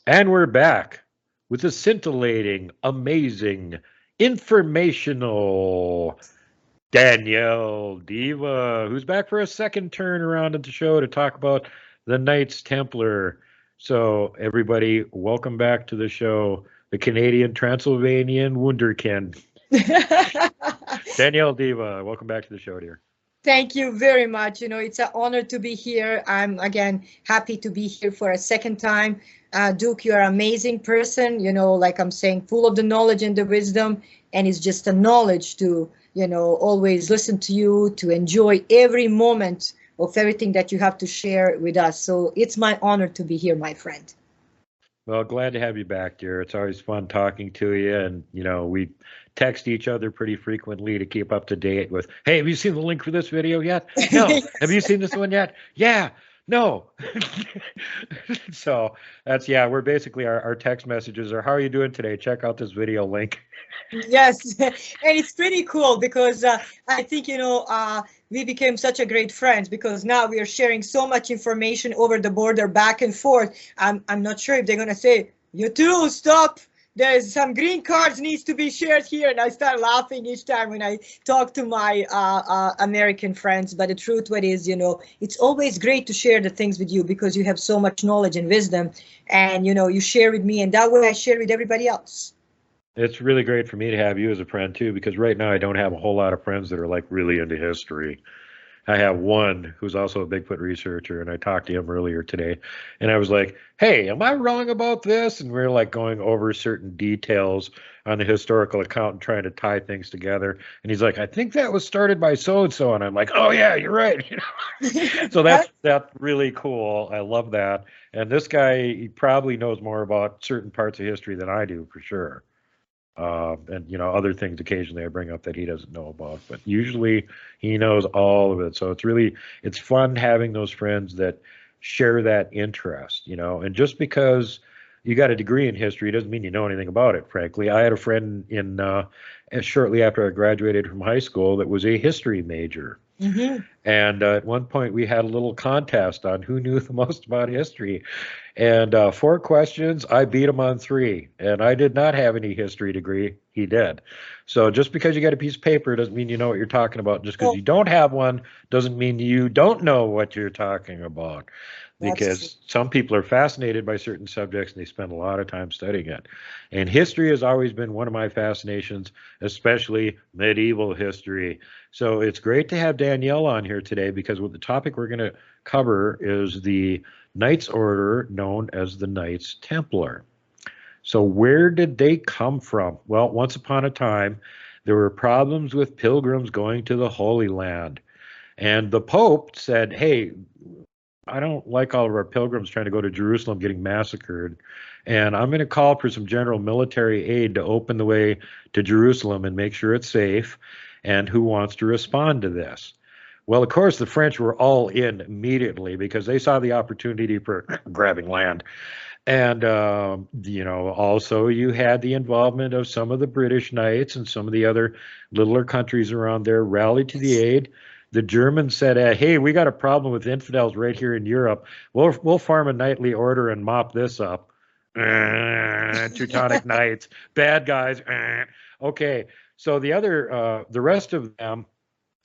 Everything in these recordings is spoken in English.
And we're back with a scintillating, amazing, informational Danielle Diva, who's back for a second turn around at the show to talk about the Knights Templar. So, everybody, welcome back to the show, the Canadian Transylvanian Wunderkind. Danielle Diva, welcome back to the show, dear. Thank you very much. It's an honor to be here. I'm again happy to be here for a second time. Duke, you're an amazing person, like I'm saying, full of the knowledge and the wisdom. And it's just a knowledge to, always listen to you, to enjoy every moment of everything that you have to share with us. So it's my honor to be here, my friend. Well, glad to have you back, dear. It's always fun talking to you. And, we text each other pretty frequently to keep up to date with, hey, have you seen the link for this video yet? No. Have you seen this one yet? Yeah. No. So we're basically our text messages are, how are you doing today? Check out this video link. Yes, and it's pretty cool because I think, we became such a great friends because now we are sharing so much information over the border back and forth. I'm not sure if they're going to say, you too, stop. There's some green cards needs to be shared here. And I start laughing each time when I talk to my American friends. But the truth what is, it's always great to share the things with you because you have so much knowledge and wisdom. And, you share with me and that way I share with everybody else. It's really great for me to have you as a friend too, because right now I don't have a whole lot of friends that are like really into history. I have one who's also a Bigfoot researcher, and I talked to him earlier today, and I was like, hey, am I wrong about this? And we are like going over certain details on the historical account and trying to tie things together. And he's like, I think that was started by so-and-so. And I'm like, oh yeah, you're right. So that's really cool. I love that. And this guy, he probably knows more about certain parts of history than I do for sure. And other things occasionally I bring up that he doesn't know about, but usually he knows all of it. So it's fun having those friends that share that interest, and just because you got a degree in history doesn't mean you know anything about it. Frankly, I had a friend shortly after I graduated from high school that was a history major. Mm-hmm. And at one point we had a little contest on who knew the most about history. And 4 questions, I beat him on 3. And I did not have any history degree. He did. So just because you got a piece of paper doesn't mean you know what you're talking about. Just because you don't have one doesn't mean you don't know what you're talking about. Because some people are fascinated by certain subjects and they spend a lot of time studying it. And history has always been one of my fascinations, especially medieval history. So it's great to have Danielle on here today because the topic we're going to cover is the Knights Order known as the Knights Templar. So where did they come from? Well, once upon a time, there were problems with pilgrims going to the Holy Land. And the Pope said, hey, I don't like all of our pilgrims trying to go to Jerusalem getting massacred. And I'm going to call for some general military aid to open the way to Jerusalem and make sure it's safe. And who wants to respond to this? Well, of course, the French were all in immediately because they saw the opportunity for grabbing land. And, also you had the involvement of some of the British knights and some of the other littler countries around there rallied to the aid. The Germans said, hey, we got a problem with infidels right here in Europe. We'll form a knightly order and mop this up. Teutonic Knights, bad guys. Okay, so the rest of them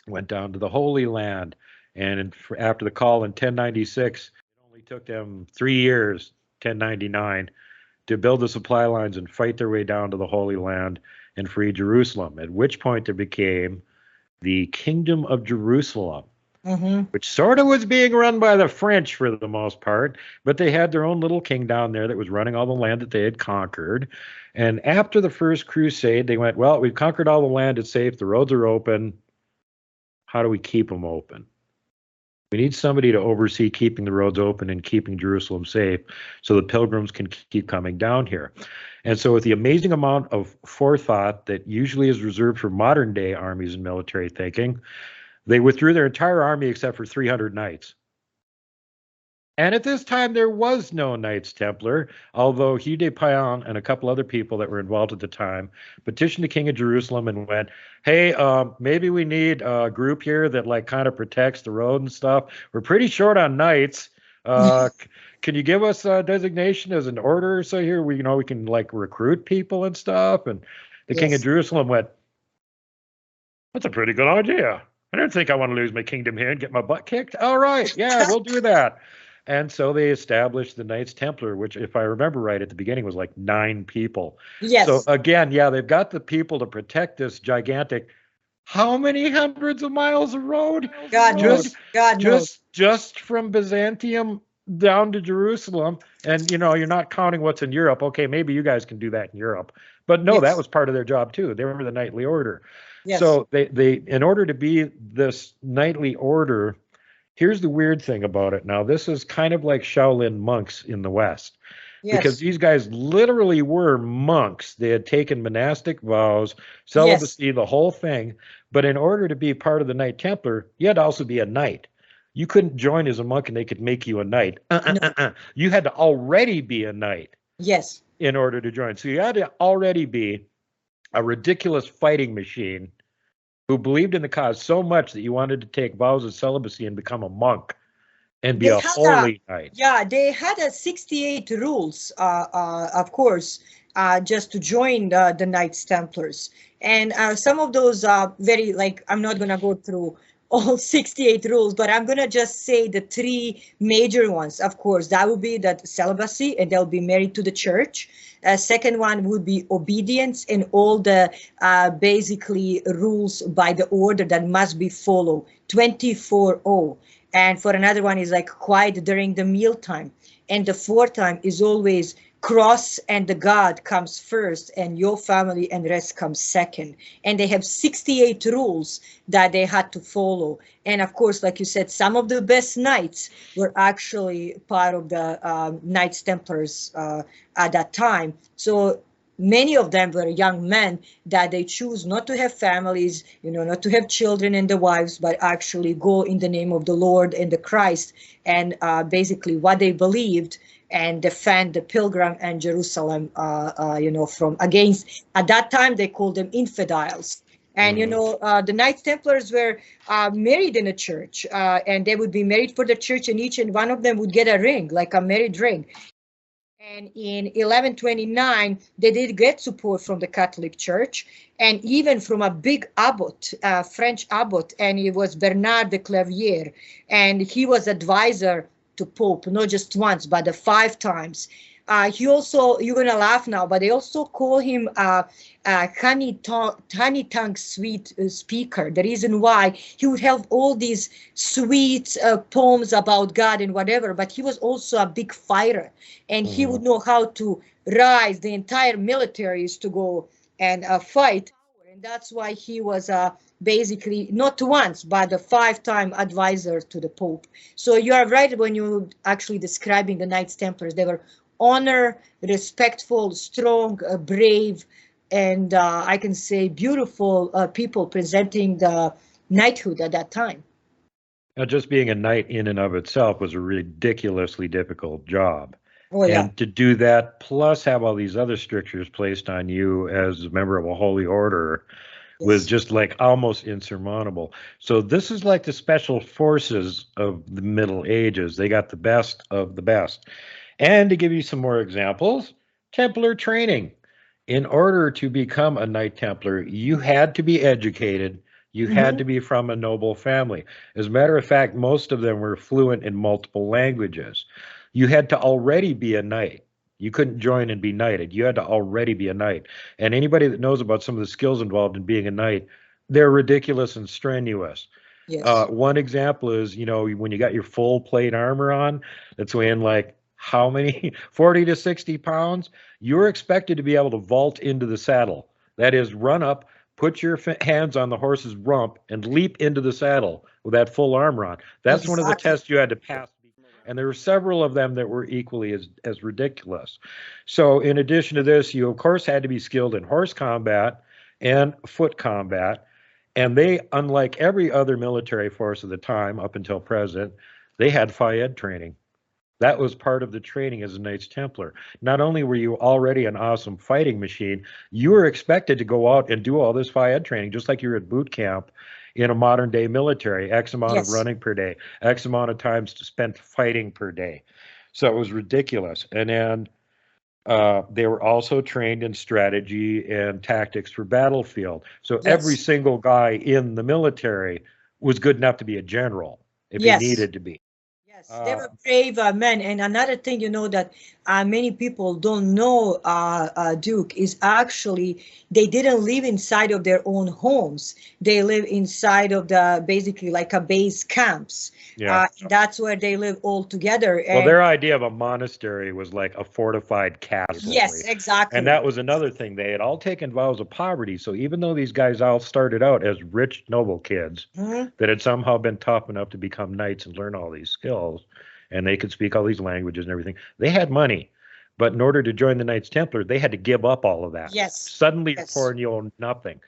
went down to the Holy Land. And after the call in 1096, it only took them 3 years, 1099, to build the supply lines and fight their way down to the Holy Land and free Jerusalem, at which point there became the Kingdom of Jerusalem, which sort of was being run by the French for the most part, but they had their own little king down there that was running all the land that they had conquered. And after the First Crusade, they went, well, we've conquered all the land, it's safe, the roads are open. How do we keep them open? We need somebody to oversee keeping the roads open and keeping Jerusalem safe so the pilgrims can keep coming down here. And so with the amazing amount of forethought that usually is reserved for modern day armies and military thinking, they withdrew their entire army except for 300 knights. And at this time, there was no Knights Templar, although Hugh de Payens and a couple other people that were involved at the time petitioned the King of Jerusalem and went, hey, maybe we need a group here that like kind of protects the road and stuff. We're pretty short on knights. Can you give us a designation as an order so here we can like recruit people and stuff? And the king of Yes. Jerusalem went, that's a pretty good idea. I didn't think I want to lose my kingdom here and get my butt kicked. All right, yeah, we'll do that. And so they established the Knights Templar, which, if I remember right, at the beginning was like 9 people. So Yes. again, yeah, they've got the people to protect this gigantic, how many hundreds of miles of road? God Just, knows. God knows. just from Byzantium down to Jerusalem. And you're not counting what's in Europe. Okay, maybe you guys can do that in Europe, but no, that Yes. was part of their job too. They were the knightly order. Yes. So they in order to be this knightly order, here's the weird thing about it. Now, this is kind of like Shaolin monks in the West, because Yes. these guys literally were monks. They had taken monastic vows, Yes. celibacy, the whole thing. But in order to be part of the Knight Templar, you had to also be a knight. You couldn't join as a monk and they could make you a knight. No. You had to already be a knight Yes. in order to join. So you had to already be a ridiculous fighting machine who believed in the cause so much that you wanted to take vows of celibacy and become a monk and be They a had holy knight. yeah, they had a 68 rules, of course, just to join the Knights Templars. And some of those are very, like, I'm not going to go through all 68 rules, but I'm going to just say the 3 major ones. Of course, that would be that celibacy, and they'll be married to the church. Second one would be obedience and all the basically rules by the order that must be followed 24/0. And for another one is like quiet during the mealtime. And the fourth time is always cross and the God comes first and your family and rest comes second. And they have 68 rules that they had to follow. And of course, like you said, some of the best knights were actually part of the Knights Templars at that time. So many of them were young men that they choose not to have families, not to have children and the wives, but actually go in the name of the Lord and the Christ and basically what they believed and defend the pilgrim and Jerusalem, from against, at that time, they called them infidels. And, the Knights Templars were married in a church and they would be married for the church and each and one of them would get a ring, like a marriage ring. And in 1129, they did get support from the Catholic Church and even from a big abbot, French abbot, and he was Bernard de Clavier. And he was advisor to Pope, not just once, but 5 times. He also, you're going to laugh now, but they also call him honey tongue sweet speaker. The reason why he would have all these sweet poems about God and whatever, but he was also a big fighter and he would know how to rise the entire militaries to go and fight. And that's why he was basically not once, but a 5-time advisor to the Pope. So you are right when you're actually describing the Knights Templars. They were honor, respectful, strong, brave, and I can say beautiful people presenting the knighthood at that time. Now, just being a knight in and of itself was a ridiculously difficult job. Oh, yeah. And to do that, plus have all these other strictures placed on you as a member of a holy order, was just like almost insurmountable. So this is like the special forces of the Middle Ages. They got the best of the best. And to give you some more examples, Templar training. In order to become a Knight Templar, you had to be educated. You had to be from a noble family. As a matter of fact, most of them were fluent in multiple languages. You had to already be a knight. You couldn't join and be knighted. You had to already be a knight. And anybody that knows about some of the skills involved in being a knight, they're ridiculous and strenuous. Yes. One example is, when you got your full plate armor on, that's weighing like how many, 40 to 60 pounds, you're expected to be able to vault into the saddle. That is, run up, put your hands on the horse's rump, and leap into the saddle with that full armor on. That's one of the tests you had to pass. And there were several of them that were equally as ridiculous. So in addition to this, you, of course, had to be skilled in horse combat and foot combat. And they, unlike every other military force of the time up until present, they had Phi-Ed training. That was part of the training as a Knights Templar. Not only were you already an awesome fighting machine, you were expected to go out and do all this Phi-Ed training, just like you were at boot camp in a modern day military, X amount of Yes. running per day, X amount of times spent fighting per day. So it was ridiculous. And then they were also trained in strategy and tactics for battlefield. So every Yes. single guy in the military was good enough to be a general if he Yes. needed to be. Yes, they were brave men. And another thing, that many people don't know, Duke, is actually they didn't live inside of their own homes. They live inside of the basically like a base camps. Yeah. That's where they live all together. Well, And their idea of a monastery was like a fortified castle. yes, exactly. And that was another thing. They had all taken vows of poverty. So even though these guys all started out as rich, noble kids Mhm. that had somehow been tough enough to become knights and learn all these skills, and they could speak all these languages and everything, they had money. But in order to join the Knights Templar, they had to give up all of that. Yes. Suddenly, you're Yes. poor and you own nothing.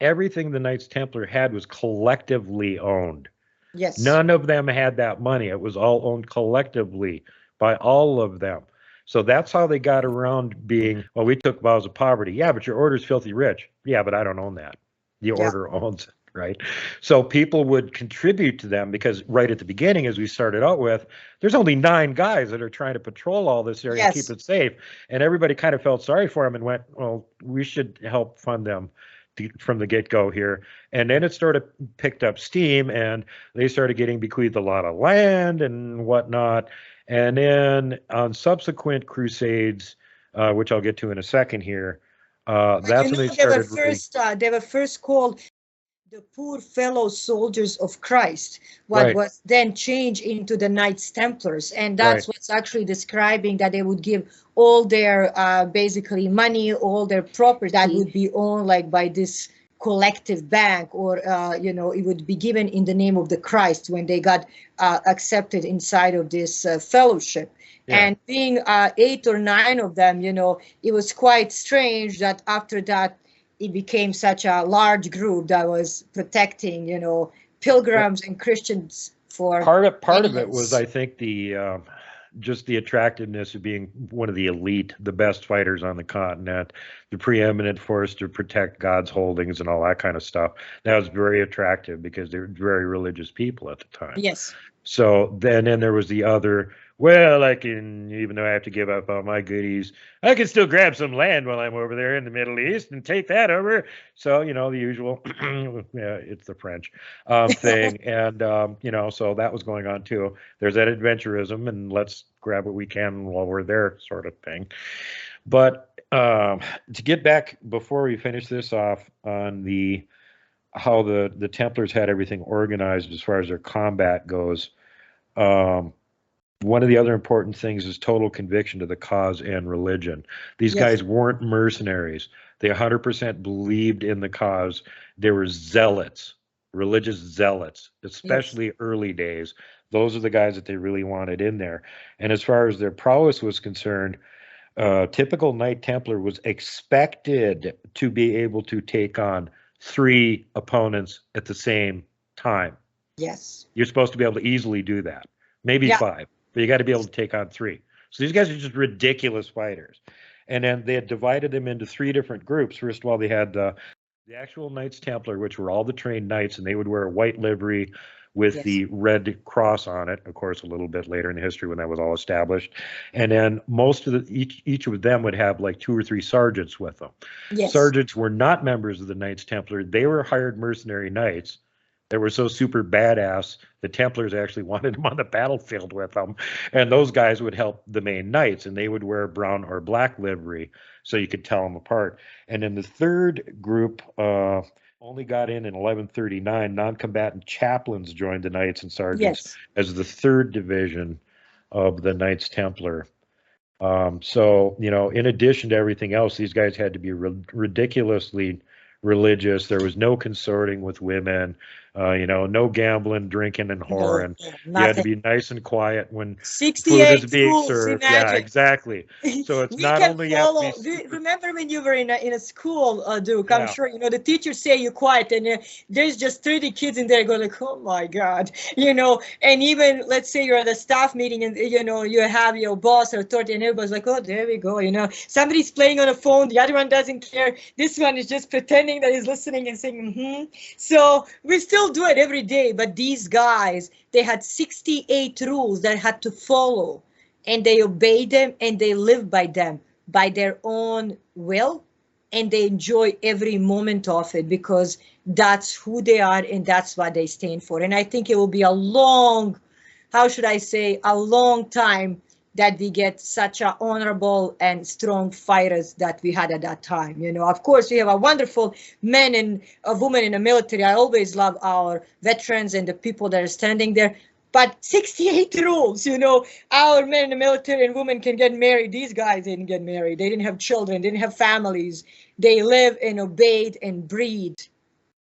Everything the Knights Templar had was collectively owned. Yes. None of them had that money. It was all owned collectively by all of them. So that's how they got around being, well, we took vows of poverty. Yeah, but your order's filthy rich. Yeah, but I don't own that. The Yeah. order owns it, right? So people would contribute to them because right at the beginning, as we started out with, there's only 9 guys that are trying to patrol all this area and Yes. keep it safe. And everybody kind of felt sorry for them and went, well, we should help fund them from the get-go here. And then it sort of picked up steam and they started getting bequeathed a lot of land and whatnot. And then on subsequent crusades, which I'll get to in a second here, that's when they started they were first called the poor fellow soldiers of Christ, what Right. was then changed into the Knights Templars. And that's what's actually describing that they would give all their basically money, all their property that would be owned like by this collective bank, or it would be given in the name of the Christ when they got accepted inside of this fellowship. Yeah. And being 8 or 9 of them, it was quite strange that after that it became such a large group that was protecting, pilgrims and Christians for part of it years. was, I think, the just the attractiveness of being one of the elite, the best fighters on the continent, the preeminent force to protect God's holdings and all that kind of stuff. That was very attractive because they were very religious people at the time. Yes. So then there was the other, well, I can, even though I have to give up all my goodies, I can still grab some land while I'm over there in the Middle East and take that over. So, the usual, yeah, it's the French thing. And, so that was going on too. There's that adventurism and let's grab what we can while we're there sort of thing. But to get back, before we finish this off on how the Templars had everything organized as far as their combat goes, one of the other important things is total conviction to the cause and religion. These guys weren't mercenaries. They 100% believed in the cause. They were zealots, religious zealots, especially early days. Those are the guys that they really wanted in there. And as far as their prowess was concerned, typical Knight Templar was expected to be able to take on 3 opponents at the same time. Yes. You're supposed to be able to easily do that. Maybe 5, but you got to be able to take on 3. So these guys are just ridiculous fighters. And then they had divided them into 3 different groups. First of all, they had the actual Knights Templar, which were all the trained knights, and they would wear a white livery with the red cross on it, of course, a little bit later in the history when that was all established. And then most of each of them would have like 2 or 3 sergeants with them. Yes. Sergeants were not members of the Knights Templar. They were hired mercenary knights that were so super badass, the Templars actually wanted them on the battlefield with them. And those guys would help the main knights, and they would wear brown or black livery so you could tell them apart. And then the third group only got in 1139. Non-combatant chaplains joined the knights and sergeants as the 3rd division of the Knights Templar. So, in addition to everything else, these guys had to be ridiculously religious. There was no consorting with women, no gambling, drinking, and whoring. You had to be nice and quiet when food is being served. Imagine. Yeah, exactly. So it's not only remember when you were in a school, Duke? I'm sure the teachers say you're quiet, and there's just 30 kids in there going like, oh my God, And even let's say you're at a staff meeting, and you have your boss or authority, and everybody's like, oh, there we go. Somebody's playing on a phone, the other one doesn't care. This one is just pretending that he's listening and saying, So we still still do it every day, but these guys, they had 68 rules that had to follow, and they obeyed them and they lived by them by their own will, and they enjoy every moment of it because that's who they are and that's what they stand for. And I think it will be a long, how should I say, a long time that we get such a honorable and strong fighters that we had at that time. You know, of course, we have a wonderful men and women in the military. I always love our veterans and the people that are standing there. But 68 rules, you know, our men in the military and women can get married. These guys didn't get married. They didn't have children. They didn't have families. They lived and obeyed and breed.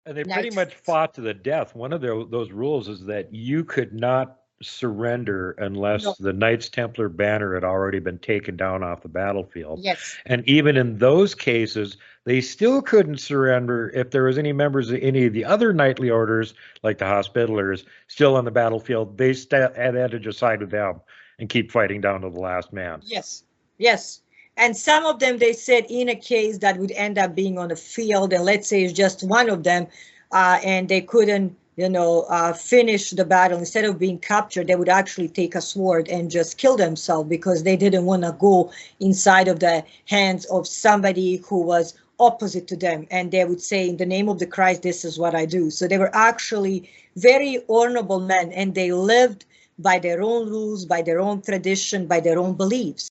And they pretty much fought to the death. One of those rules is that you could not surrender unless the Knights Templar banner had already been taken down off the battlefield. Yes. And even in those cases, they still couldn't surrender if there was any members of any of the other knightly orders, like the Hospitallers, still on the battlefield. They had to just side with them and keep fighting down to the last man. Yes, yes. And some of them, they said, in a case that would end up being on the field, and let's say it's just one of them, and they couldn't, you know, finish the battle, instead of being captured, they would actually take a sword and just kill themselves because they didn't want to go inside of the hands of somebody who was opposite to them. And they would say, in the name of the Christ, this is what I do. So they were actually very honorable men, and they lived by their own rules, by their own tradition, by their own beliefs.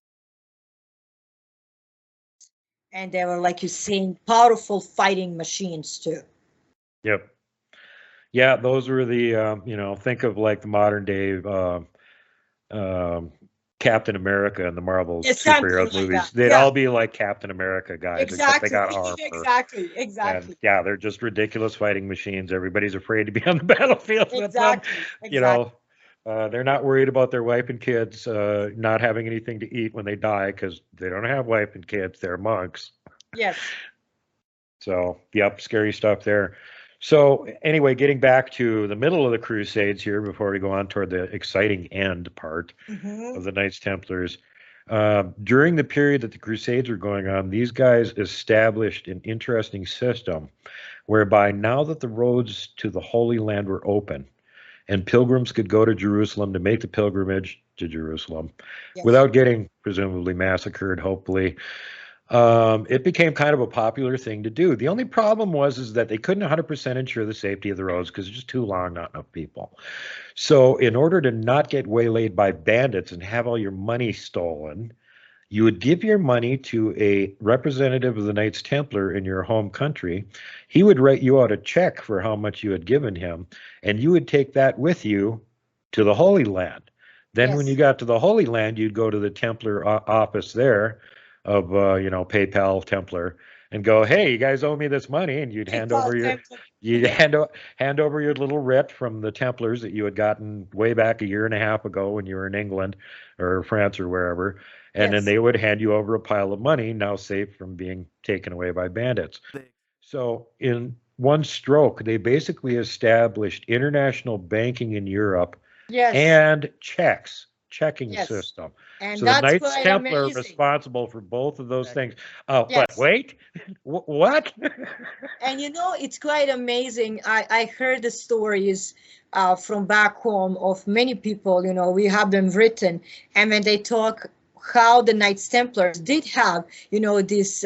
And they were, like you're saying, powerful fighting machines too. Yep. Yeah, those were the, you know, think of like the modern day Captain America and the Marvel superhero movies. They'd all be like Captain America guys, except they got armor. Exactly. And yeah, they're just ridiculous fighting machines. Everybody's afraid to be on the battlefield with them. You know, they're not worried about their wife and kids not having anything to eat when they die because they don't have wife and kids. They're monks. Yes. So, yep, scary stuff there. So anyway, getting back to the middle of the Crusades here before we go on toward the exciting end part of the Knights Templars. During the period that the Crusades were going on, these guys established an interesting system whereby now that the roads to the Holy Land were open and pilgrims could go to Jerusalem to make the pilgrimage to Jerusalem without getting presumably massacred, hopefully, it became kind of a popular thing to do. The only problem is that they couldn't 100% ensure the safety of the roads because it's just too long, not enough people. So in order to not get waylaid by bandits and have all your money stolen, you would give your money to a representative of the Knights Templar in your home country. He would write you out a check for how much you had given him, and you would take that with you to the Holy Land. Then when you got to the Holy Land, you'd go to the Templar office there of you know, PayPal Templar and go, hey, you guys owe me this money, and you'd hand over your little writ from the Templars that you had gotten way back a year and a half ago when you were in England or France or wherever, and then they would hand you over a pile of money, now safe from being taken away by bandits. So in one stroke, they basically established international banking in Europe and checking system. And so the Knights Templar are responsible for both of those things. But wait, what? And you know, it's quite amazing. I heard the stories from back home of many people, you know, we have them written, and when they talk how the Knights Templars did have, you know, this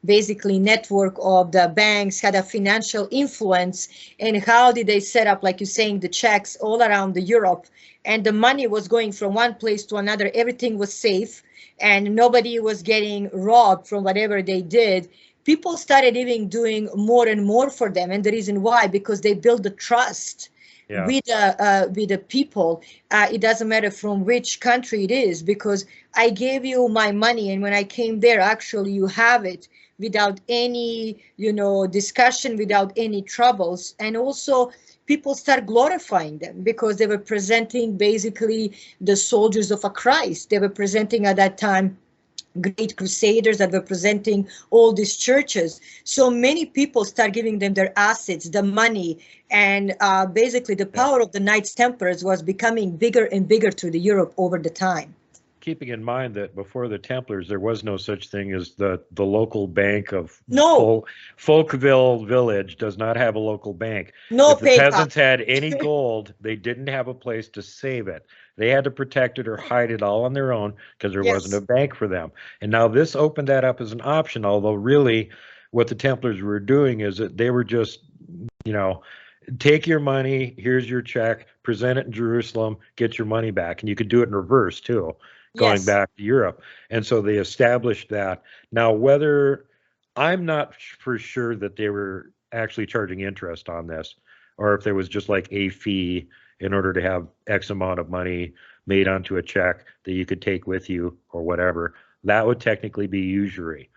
basically network of the banks, had a financial influence, and how did they set up, like you're saying, the checks all around the Europe, and the money was going from one place to another. Everything was safe, and nobody was getting robbed from whatever they did. People started even doing more and more for them, and the reason why, because they built the trust with the people. It doesn't matter from which country it is, because I gave you my money, and when I came there, actually you have it without any, you know, discussion, without any troubles. And also people start glorifying them because they were presenting basically the soldiers of a Christ. They were presenting at that time great Crusaders that were presenting all these churches. So many people start giving them their assets, the money, and basically the power of the Knights Templars was becoming bigger and bigger through the Europe over the time. keeping in mind that before the Templars, there was no such thing as the local bank of No, Folkville Village does not have a local bank. no If the PayPal. peasants had any gold, they didn't have a place to save it. They had to protect it or hide it all on their own because there wasn't a Yes, bank for them. And now this opened that up as an option, although really what the Templars were doing is that they were just, you know, take your money, here's your check, present it in Jerusalem, get your money back. And you could do it in reverse too, going yes. back to Europe. And so they established that. Now, whether I'm not for sure that they were actually charging interest on this, or if there was just like a fee in order to have X amount of money made onto a check that you could take with you or whatever, that would technically be usury.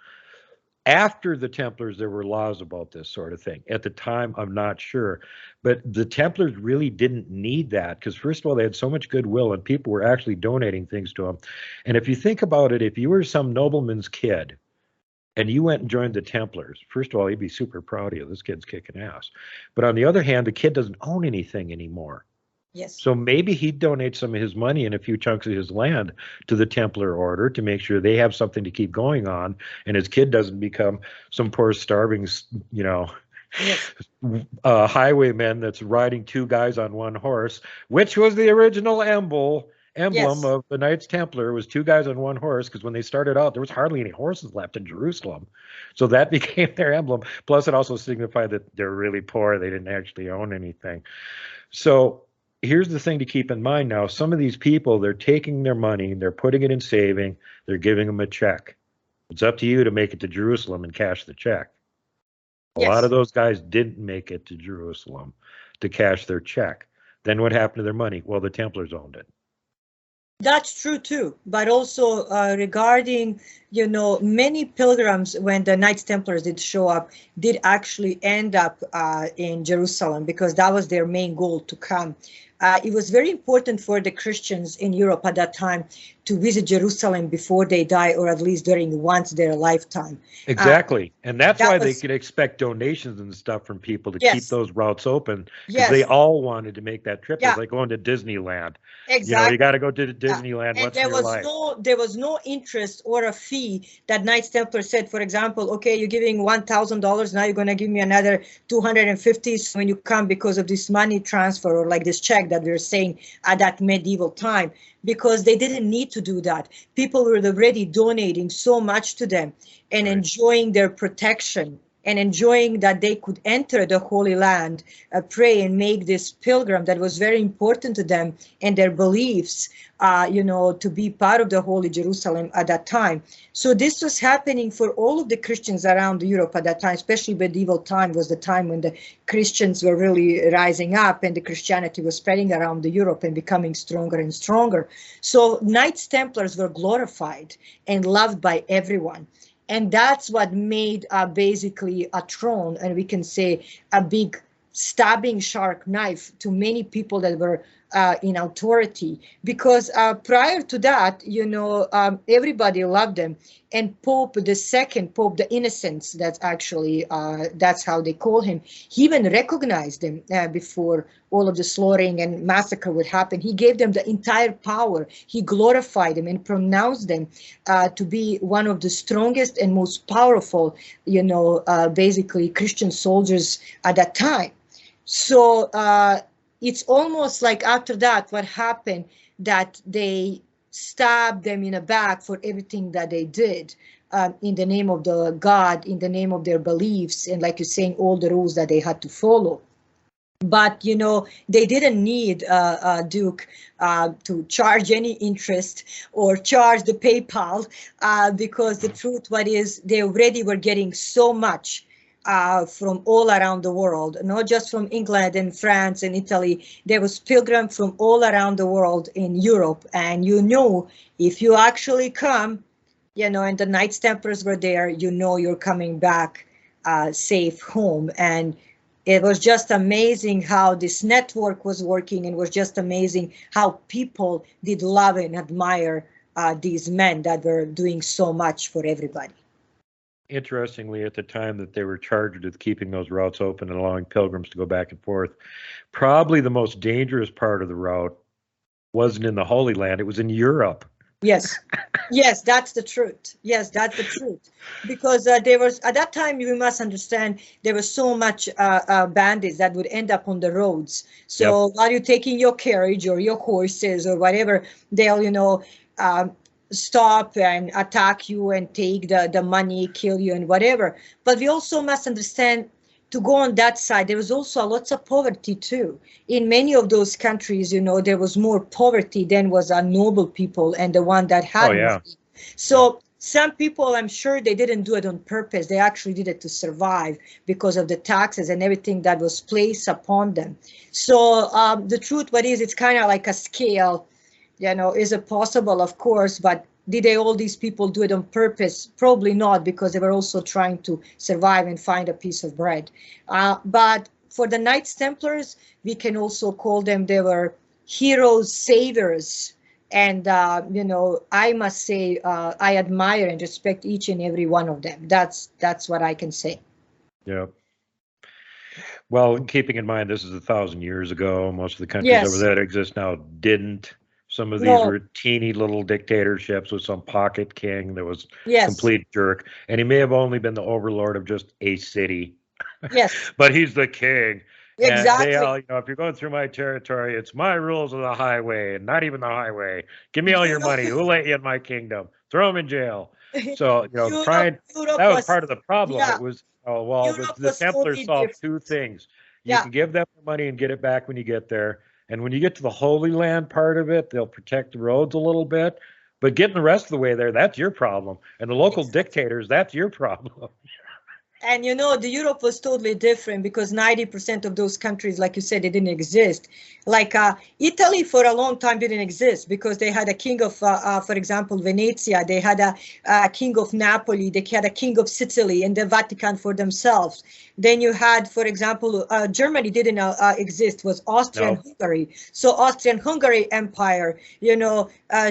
After the Templars, there were laws about this sort of thing. At the time, I'm not sure. But the Templars really didn't need that because, first of all, they had so much goodwill and people were actually donating things to them. And if you think about it, if you were some nobleman's kid and you went and joined the Templars, first of all, he'd be super proud of you. This kid's kicking ass. But on the other hand, the kid doesn't own anything anymore. Yes. So maybe he'd donate some of his money and a few chunks of his land to the Templar Order to make sure they have something to keep going on, and his kid doesn't become some poor starving, you know, Yes. highwayman that's riding two guys on one horse, which was the original emblem Yes. of the Knights Templar was two guys on one horse, because when they started out, there was hardly any horses left in Jerusalem. So that became their emblem. Plus, it also signified that they're really poor. They didn't actually own anything. So here's the thing to keep in mind now. Some of these people, they're taking their money, they're putting it in saving, they're giving them a check. It's up to you to make it to Jerusalem and cash the check. A lot of Yes. those guys didn't make it to Jerusalem to cash their check. Then what happened to their money? Well, the Templars owned it. That's true too. But also regarding, many pilgrims, when the Knights Templars did show up, did actually end up in Jerusalem because that was their main goal to come. It was very important for the Christians in Europe at that time to visit Jerusalem before they die, or at least during once their lifetime. Exactly. And that's That why they was, could expect donations and stuff from people to keep yes, those routes open, because they yes, all wanted to make that trip. It's yeah, like going to Disneyland. You know, you exactly. got to go to Yeah. Disneyland And once in your life. there was no interest or a fee that Knights Templar said, for example, okay, you're giving $1,000, now you're going to give me another 250 when you come because of this money transfer, or like this check that we we're saying at that medieval time, because they didn't need to do that. People were already donating so much to them and Right. enjoying their protection and enjoying that they could enter the Holy Land, pray and make this pilgrim that was very important to them and their beliefs, to be part of the Holy Jerusalem at that time. So this was happening for all of the Christians around Europe at that time, especially medieval time was the time when the Christians were really rising up and the Christianity was spreading around Europe and becoming stronger and stronger. So Knights Templars were glorified and loved by everyone. And that's what made basically a throne, and we can say a big stabbing sharp knife to many people that were in authority. Because prior to that, everybody loved them. And Pope the Innocents, that's actually, that's how they call him, he even recognized them before all of the slaughtering and massacre would happen. He gave them the entire power. He glorified them and pronounced them to be one of the strongest and most powerful, basically Christian soldiers at that time. So it's almost like after that, what happened, that they stabbed them in the back for everything that they did in the name of the God, in the name of their beliefs, and like you're saying, all the rules that they had to follow. But, they didn't need Duke to charge any interest or charge the PayPal because the truth, what is, they already were getting so much from all around the world, not just from England and France and Italy. There was pilgrims from all around the world in Europe. And if you actually come, and the Knights Templars were there, you're coming back safe home. And it was just amazing how this network was working, and was just amazing how people did love and admire these men that were doing so much for everybody. Interestingly, at the time that they were charged with keeping those routes open and allowing pilgrims to go back and forth, probably the most dangerous part of the route wasn't in the Holy Land, it was in Europe. Yes, yes, that's the truth. Yes, that's the truth. Because there was at that time, you must understand, there was so much bandits that would end up on the roads. Yep. So while you're taking your carriage or your horses or whatever, they'll, um, stop and attack you and take the money, kill you and whatever. But we also must understand, to go on that side, there was also lots of poverty too. In many of those countries, there was more poverty than was a noble people and the one that Oh had yeah. money. So some people, I'm sure they didn't do it on purpose. They actually did it to survive because of the taxes and everything that was placed upon them. So the truth, what is, it's kind of like a scale. Is it possible? Of course, but did all these people do it on purpose? Probably not, because they were also trying to survive and find a piece of bread. But for the Knights Templars, we can also call them, they were heroes, saviors. And, I must say, I admire and respect each and every one of them. That's what I can say. Yeah. Well, keeping in mind this is 1,000 years ago, most of the countries Yes. over that exist now didn't. Some of these No. were teeny little dictatorships with some pocket king that was Yes. complete jerk, and he may have only been the overlord of just a city. Yes. But he's the king. Exactly. And they all, if you're going through my territory, it's my rules of the highway, and not even the highway. Give me all your money. Who'll let you in my kingdom? Throw him in jail. So, Europe that was was, part of the problem. yeah. It was, well, Europe the was Templars totally solved different. two things. You Yeah. can give them the money and get it back when you get there. And when you get to the Holy Land part of it, they'll protect the roads a little bit. But getting the rest of the way there, that's your problem. And the local dictators, that's your problem. And the Europe was totally different, because 90% of those countries, like you said, they didn't exist. Like Italy for a long time didn't exist, because they had a king of, for example, Venezia. They had a king of Napoli. They had a king of Sicily and the Vatican for themselves. Then you had, for example, Germany didn't exist, was Austria-Hungary. So Austrian-Hungary Empire,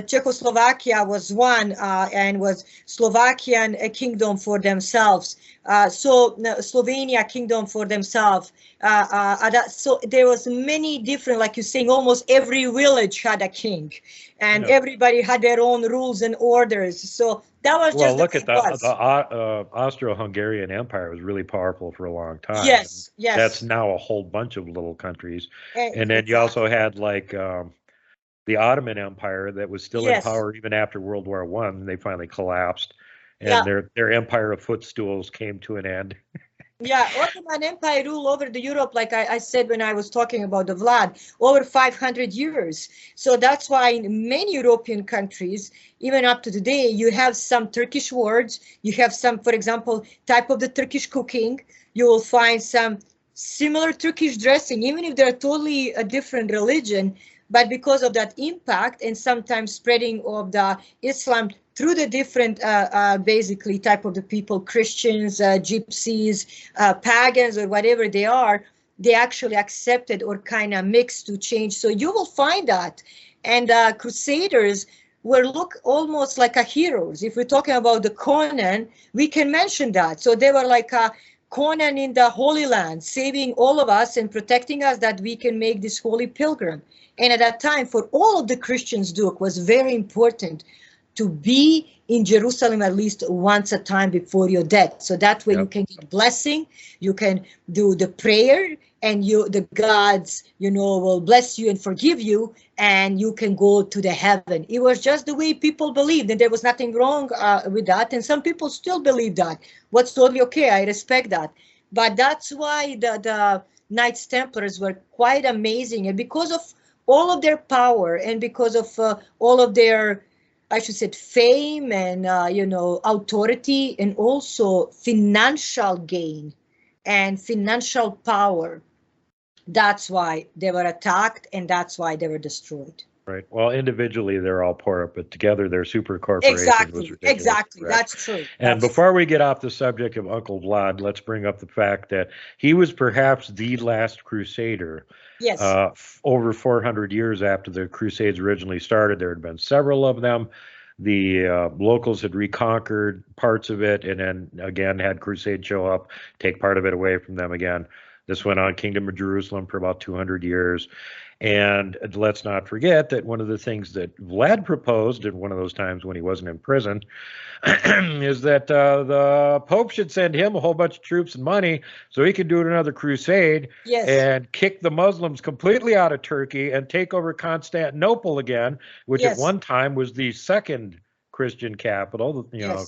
Czechoslovakia was one, and was Slovakian kingdom for themselves. So Slovenia kingdom for themselves. So there was many different, like you're saying, almost every village had a king, and everybody had their own rules and orders. So that was just look at the Austro-Hungarian Empire was really powerful for a long time. Yes, yes. That's now a whole bunch of little countries. And then you also had like the Ottoman Empire that was still in power even after World War I. They finally collapsed, and their empire of footstools came to an end. Yeah, Ottoman Empire ruled over the Europe, like I said when I was talking about the Vlad, over 500 years. So that's why in many European countries, even up to today, you have some Turkish words. You have some, for example, type of the Turkish cooking. You will find some similar Turkish dressing, even if they're totally a different religion. But because of that impact and sometimes spreading of the Islam through the different, basically, type of the people, Christians, gypsies, pagans, or whatever they are, they actually accepted or kind of mixed to change. So you will find that. And Crusaders were almost like a heroes. If we're talking about the Conan, we can mention that. So they were like a Conan in the Holy Land, saving all of us and protecting us, that we can make this holy pilgrim. And at that time, for all of the Christians, Duke, was very important to be in Jerusalem at least once a time before your death. So that way you can get blessing, you can do the prayer, and the gods, will bless you and forgive you, and you can go to the heaven. It was just the way people believed, and there was nothing wrong with that. And some people still believe that. What's totally okay. I respect that. But that's why the Knights Templars were quite amazing. And because of all of their power, and because of all of their, I should say, fame and, authority, and also financial gain and financial power, that's why they were attacked, and that's why they were destroyed. Right. Well, individually, they're all poor, but together they're super corporations. Exactly. Exactly. That's true. And before we get off the subject of Uncle Vlad, let's bring up the fact that he was perhaps the last crusader. Yes. Over 400 years after the Crusades originally started, there had been several of them. The locals had reconquered parts of it, and then again had Crusade show up, take part of it away from them again. This went on Kingdom of Jerusalem for about 200 years. And let's not forget that one of the things that Vlad proposed at one of those times when he wasn't in prison is that the Pope should send him a whole bunch of troops and money so he could do another crusade and kick the Muslims completely out of Turkey and take over Constantinople again, which at one time was the second Christian capital, you know,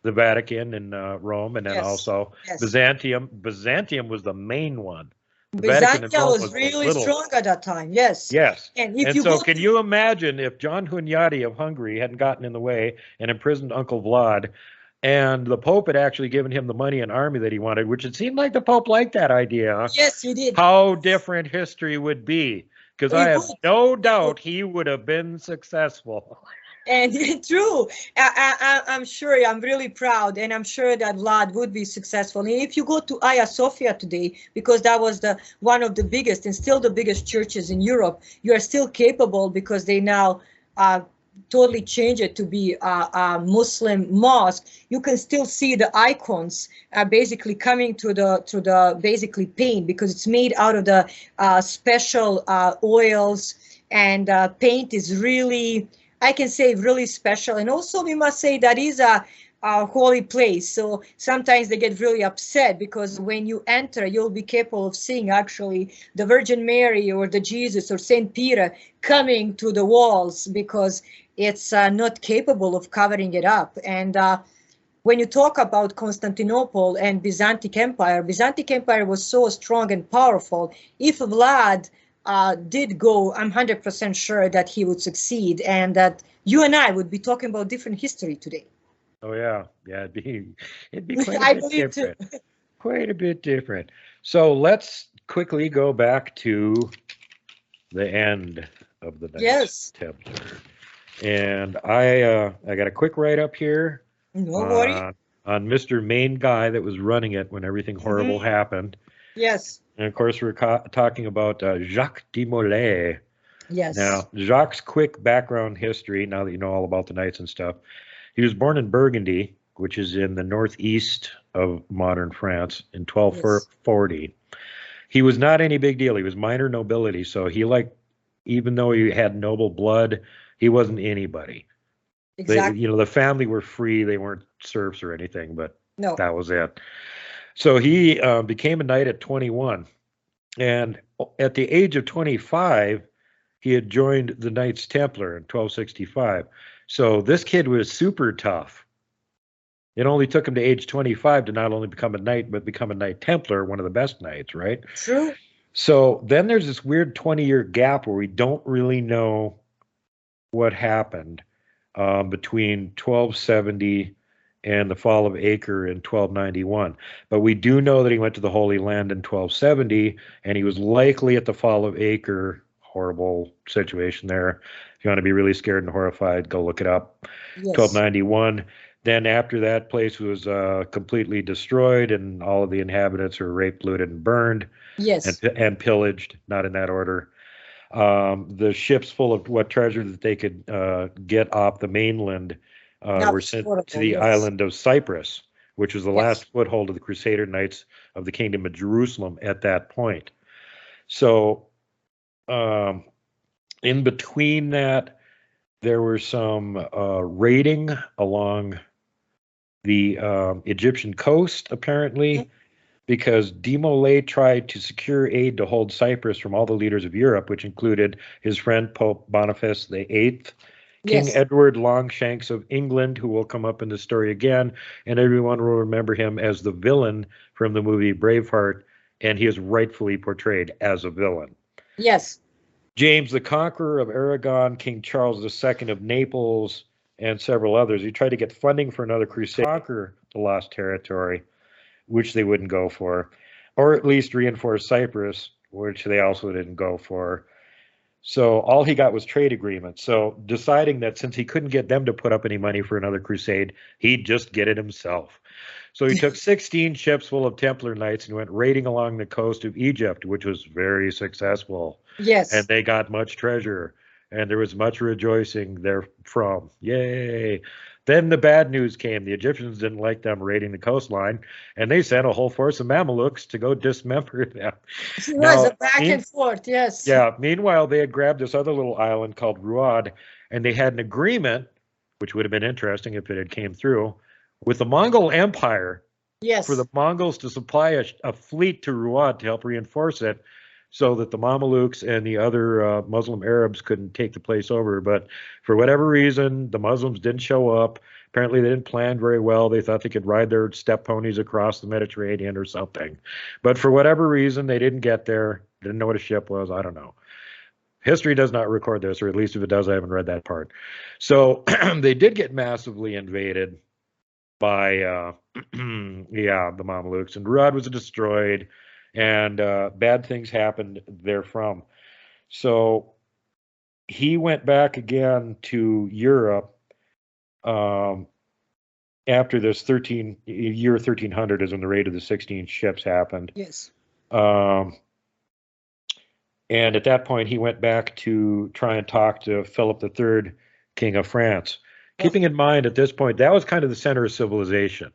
the Vatican and Rome, and then also Byzantium. Byzantium was the main one. Byzantium was really strong at that time. Yes. And if can you imagine if John Hunyadi of Hungary hadn't gotten in the way and imprisoned Uncle Vlad, and the Pope had actually given him the money and army that he wanted, which it seemed like the Pope liked that idea. Yes, he did. How different history would be, because I have no doubt he would have been successful. And true, I'm sure, I'm really proud, and I'm sure that Vlad would be successful. And if you go to Hagia Sophia today, because that was one of the biggest and still the biggest churches in Europe, you are still capable, because they now totally change it to be a Muslim mosque. You can still see the icons basically coming to the basically paint, because it's made out of the special oils, and paint is really, I can say, really special. And also we must say that is a holy place. So sometimes they get really upset, because when you enter, you'll be capable of seeing actually the Virgin Mary or the Jesus or Saint Peter coming to the walls, because it's not capable of covering it up. And when you talk about Constantinople and Byzantine Empire was so strong and powerful. If Vlad did go, I'm 100% sure that he would succeed, and that you and I would be talking about different history today. Oh yeah, it'd be quite a bit different. Quite a bit different. So let's quickly go back to the end of the Knights Templar, and I got a quick write up here on Mr. Main Guy that was running it when everything horrible happened. Yes. And of course, we're talking about Jacques de Molay. Yes. Now, Jacques' quick background history, now that you know all about the knights and stuff, he was born in Burgundy, which is in the northeast of modern France, in 1240. He was not any big deal. He was minor nobility, so he, like, even though he had noble blood, he wasn't anybody. Exactly. They, the family were free. They weren't serfs or anything, but that was it. So he became a knight at 21, and at the age of 25, he had joined the Knights Templar in 1265. So this kid was super tough. It only took him to age 25 to not only become a knight, but become a Knight Templar, one of the best knights, right? True. So then there's this weird 20-year gap where we don't really know what happened between 1270 and the fall of Acre in 1291. But we do know that he went to the Holy Land in 1270, and he was likely at the fall of Acre. Horrible situation there. If you want to be really scared and horrified, go look it up. 1291. Then after that place was completely destroyed, and all of the inhabitants were raped, looted, and burned. Yes. And pillaged, not in that order. The ships full of what treasure that they could get off the mainland were sent to the island of Cyprus, which was the last foothold of the Crusader Knights of the Kingdom of Jerusalem at that point. So in between that, there were some raiding along the Egyptian coast, apparently, because de Molay tried to secure aid to hold Cyprus from all the leaders of Europe, which included his friend Pope Boniface VIII, King Edward Longshanks of England, who will come up in the story again, and everyone will remember him as the villain from the movie Braveheart, and he is rightfully portrayed as a villain. Yes. James the Conqueror of Aragon, King Charles II of Naples, and several others. He tried to get funding for another crusade to conquer the lost territory, which they wouldn't go for, or at least reinforce Cyprus, which they also didn't go for. So all he got was trade agreements. So deciding that since he couldn't get them to put up any money for another crusade, he'd just get it himself. So he took 16 ships full of Templar knights and went raiding along the coast of Egypt, which was very successful. Yes. And they got much treasure, and there was much rejoicing therefrom. Yay! Then the bad news came. The Egyptians didn't like them raiding the coastline, and they sent a whole force of Mamelukes to go dismember them. It was Now, a back and forth, yes. yeah, meanwhile, they had grabbed this other little island called Ruad, and they had an agreement, which would have been interesting if it had came through, with the Mongol Empire Yes. for the Mongols to supply a fleet to Ruad to help reinforce it so that the Mamelukes and the other Muslim Arabs couldn't take the place over. But for whatever reason, the Muslims didn't show up. Apparently, they didn't plan very well. They thought they could ride their steppe ponies across the Mediterranean or something. But for whatever reason, they didn't get there. Didn't know what a ship was. I don't know. History does not record this, or at least if it does, I haven't read that part. So they did get massively invaded by, yeah, the Mamelukes, and Ruad was destroyed, and bad things happened therefrom. So he went back again to Europe after this year 1300 is when the raid of the 16 ships happened. Yes. And at that point, he went back to try and talk to Philip III, King of France. Keeping in mind at this point, that was kind of the center of civilization.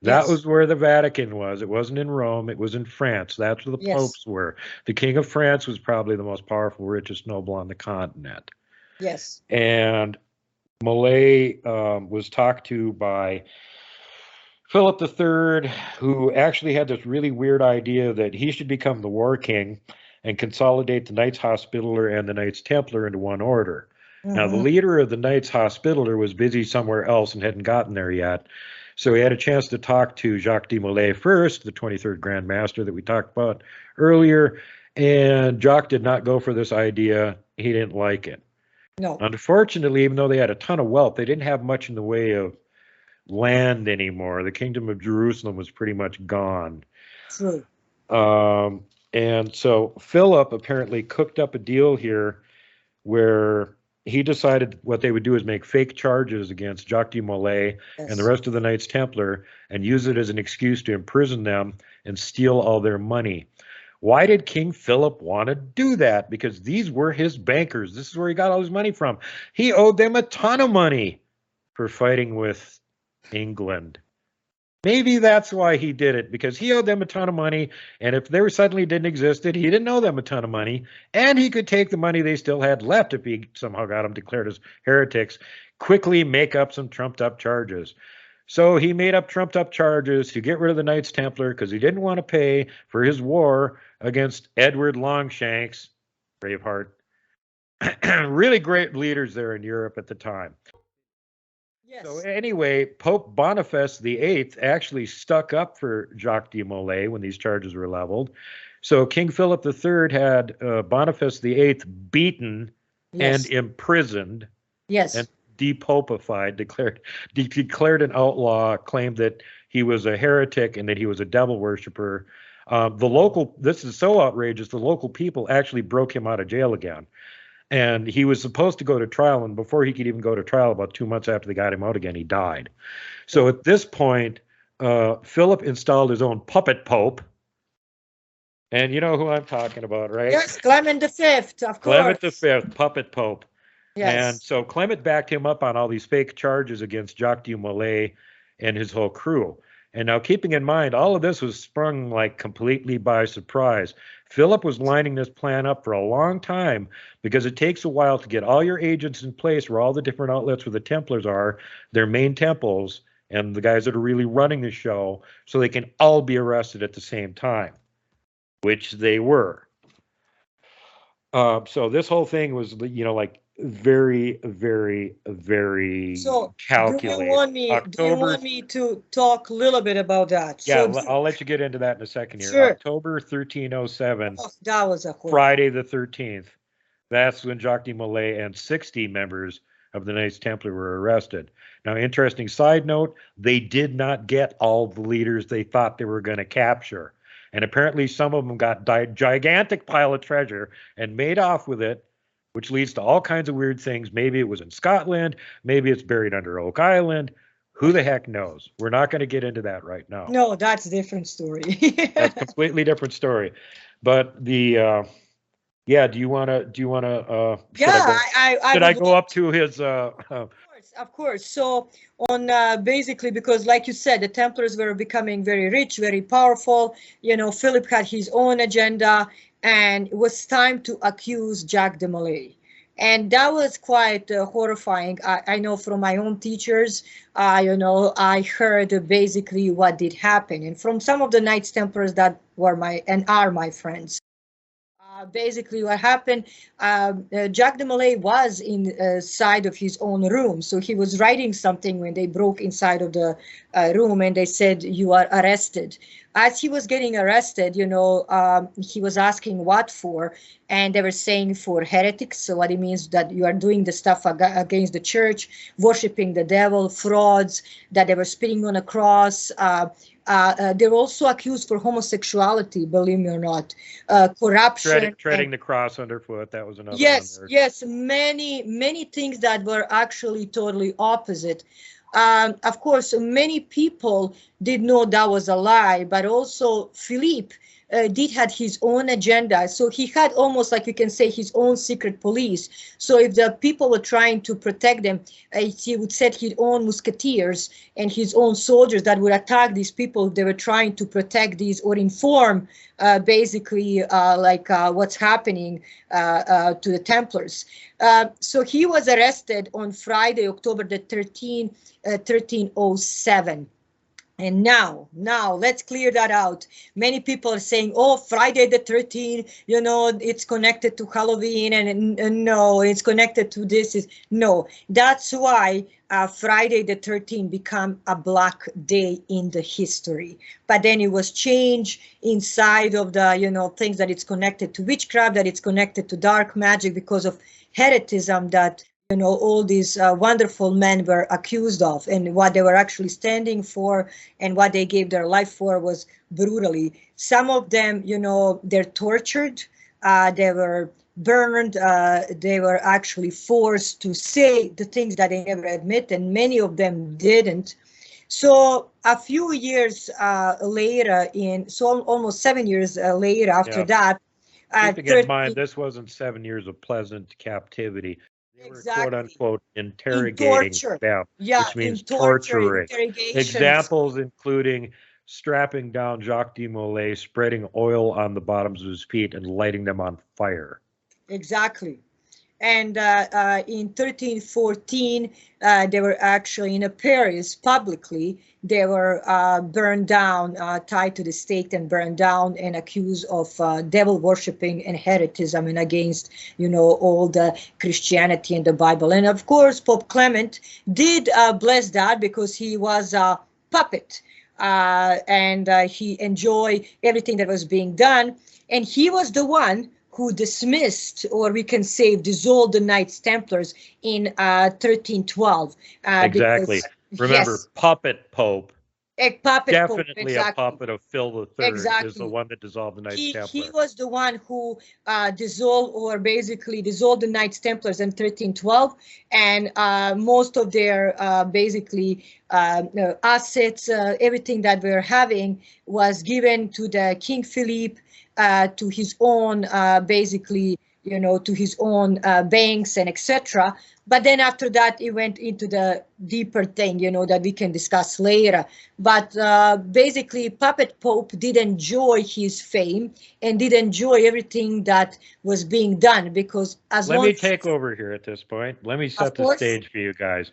That was where the Vatican was. It wasn't in Rome. It was in France. That's where the popes were. The King of France was probably the most powerful, richest noble on the continent. Yes. And Molay was talked to by Philip III, who actually had this really weird idea that he should become the war king and consolidate the Knights Hospitaller and the Knights Templar into one order. Now, the leader of the Knights Hospitaller was busy somewhere else and hadn't gotten there yet. So he had a chance to talk to Jacques de Molay first, the 23rd Grand Master that we talked about earlier. And Jacques did not go for this idea. He didn't like it. No. Unfortunately, even though they had a ton of wealth, they didn't have much in the way of land anymore. The Kingdom of Jerusalem was pretty much gone. True. And so Philip apparently cooked up a deal here where he decided what they would do is make fake charges against Jacques de Molay and the rest of the Knights Templar and use it as an excuse to imprison them and steal all their money. Why did King Philip want to do that? Because these were his bankers. This is where he got all his money from. He owed them a ton of money for fighting with England. Maybe that's why he did it, because he owed them a ton of money, and if they suddenly didn't exist, he didn't owe them a ton of money, and he could take the money they still had left if he somehow got them declared as heretics, quickly make up some trumped-up charges. So he made up trumped-up charges to get rid of the Knights Templar because he didn't want to pay for his war against Edward Longshanks, Braveheart. Really great leaders there in Europe at the time. Yes. So anyway, Pope Boniface VIII actually stuck up for Jacques de Molay when these charges were leveled. So King Philip III had Boniface VIII beaten and imprisoned and depopified, declared an outlaw, claimed that he was a heretic and that he was a devil worshiper. This is so outrageous, the local people actually broke him out of jail again. And he was supposed to go to trial, and before he could even go to trial, about 2 months after they got him out again, he died. So at this point, Philip installed his own puppet pope. And you know who I'm talking about, right? Yes, Clement V, of course. Clement V, puppet pope. Yes. And so Clement backed him up on all these fake charges against Jacques de Molay and his whole crew. And now, keeping in mind, all of this was sprung like completely by surprise. Philip was lining this plan up for a long time because it takes a while to get all your agents in place where all the different outlets where the Templars are, their main temples, and the guys that are really running the show, so they can all be arrested at the same time, which they were. So this whole thing was, like very, very, very calculated. Do you want me to talk a little bit about that? Yeah, I'll let you get into that in a second here. Sure. October 1307, that was a Friday the 13th. That's when Jacques de Molay and 60 members of the Knights Templar were arrested. Now, interesting side note, they did not get all the leaders they thought they were going to capture. And apparently some of them got a gigantic pile of treasure and made off with it, which leads to all kinds of weird things. Maybe it was in Scotland. Maybe it's buried under Oak Island. Who the heck knows? We're not going to get into that right now. No, that's a different story. That's a completely different story. But the, do you want to, should I go up to his, of course. So on basically, because like you said, the Templars were becoming very rich, very powerful. Philip had his own agenda, and it was time to accuse Jacques de Molay. And that was quite horrifying. I know from my own teachers, I heard basically what did happen, and from some of the Knights Templars that were and are my friends. Basically, what happened, Jacques de Molay was inside of his own room. So he was writing something when they broke inside of the room, and they said, "You are arrested." As he was getting arrested, he was asking what for, and they were saying for heretics. So what it means that you are doing the stuff against the church, worshiping the devil, frauds, that they were spitting on a cross. They're also accused for homosexuality, believe me or not, corruption, treading the cross underfoot. That was another yes, one there. yes, many things that were actually totally opposite. Of course, many people did know that was a lie, but also Philippe did had his own agenda. So he had almost, like you can say, his own secret police. So if the people were trying to protect them, he would set his own musketeers and his own soldiers that would attack these people. They were trying to protect these or inform basically what's happening to the Templars. So he was arrested on Friday, October the 13th, 1307. And now, let's clear that out. Many people are saying, oh, Friday the 13th, it's connected to Halloween, and no, it's connected to this. No, that's why Friday the 13th became a black day in the history. But then it was changed inside of the, things that it's connected to witchcraft, that it's connected to dark magic because of heretism that all these wonderful men were accused of, and what they were actually standing for and what they gave their life for was brutally. Some of them, they're tortured, they were burned, they were actually forced to say the things that they never admit, and many of them didn't. So a few years later, almost 7 years later after that, keeping in mind, this wasn't 7 years of pleasant captivity. They were quote unquote interrogating them, which means torturing. Examples including strapping down Jacques de Molay, spreading oil on the bottoms of his feet, and lighting them on fire. Exactly. And in 1314, they were actually in Paris publicly. They were burned down, tied to the stake and burned down, and accused of devil worshipping and heretism and against, all the Christianity and the Bible. And of course, Pope Clement did bless that because he was a puppet, and he enjoyed everything that was being done. And he was the one who dismissed, or we can say dissolved, the Knights Templars in 1312. Exactly. Remember, yes. Puppet Pope. Definitely Pope, exactly. A puppet of Phil III is the one that dissolved the Knights Templars. He was the one who dissolved the Knights Templars in 1312, and most of their assets, everything that we're having was given to the King Philippe, to his own, to his own banks and etc. But then after that, it went into the deeper thing, that we can discuss later. But basically, Puppet Pope did enjoy his fame and did enjoy everything that was being done, because Let me take over here at this point. Let me set the stage for you guys.